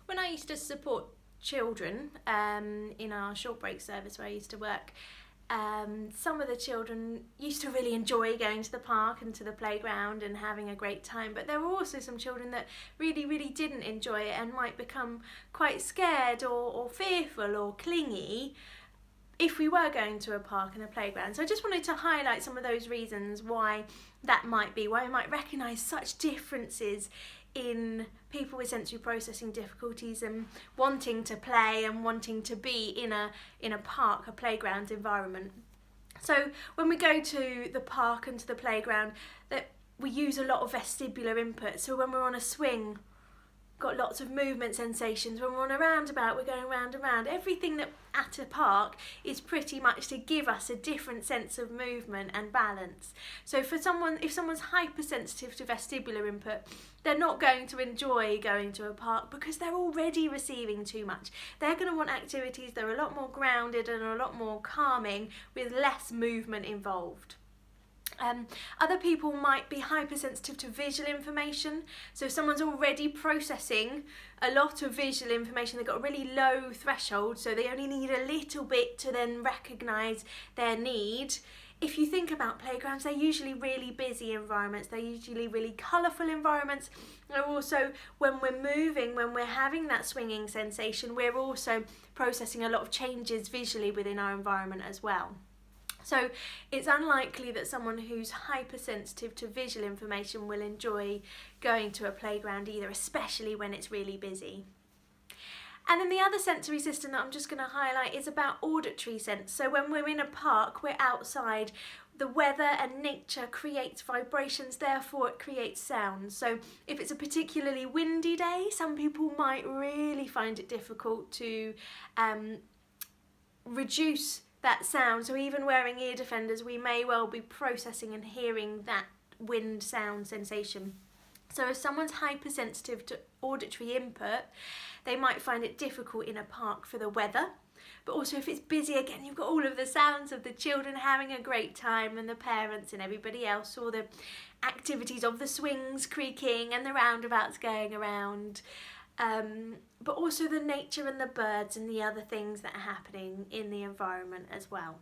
When I used to support children in our short break service where I used to work, some of the children used to really enjoy going to the park and to the playground and having a great time, but there were also some children that really didn't enjoy it and might become quite scared or fearful or clingy if we were going to a park and a playground. So I just wanted to highlight some of those reasons why that might be, why we might recognise such differences in people with sensory processing difficulties and wanting to play and wanting to be in a park, a playground environment. So when we go to the park and to the playground, that we use a lot of vestibular input. So when we're on a swing, got lots of movement sensations. When we're on a roundabout, we're going round and round. Everything that at a park is pretty much to give us a different sense of movement and balance. So for someone, if someone's hypersensitive to vestibular input, they're not going to enjoy going to a park because they're already receiving too much. They're going to want activities that are a lot more grounded and a lot more calming with less movement involved. Other people might be hypersensitive to visual information. So if someone's already processing a lot of visual information, they've got a really low threshold, so they only need a little bit to then recognise their need. If you think about playgrounds, they're usually really busy environments, they're usually really colourful environments. They're also, when we're moving, when we're having that swinging sensation, we're also processing a lot of changes visually within our environment as well. So it's unlikely that someone who's hypersensitive to visual information will enjoy going to a playground either, especially when it's really busy. And then the other sensory system that I'm just going to highlight is about auditory sense. So when we're in a park, we're outside, the weather and nature creates vibrations, therefore it creates sounds. So if it's a particularly windy day, some people might really find it difficult to reduce that sound. So even wearing ear defenders, we may well be processing and hearing that wind sound sensation. So if someone's hypersensitive to auditory input, they might find it difficult in a park for the weather. But also if it's busy, again, you've got all of the sounds of the children having a great time and the parents and everybody else, or the activities of the swings creaking and the roundabouts going around. But also the nature and the birds and the other things that are happening in the environment as well.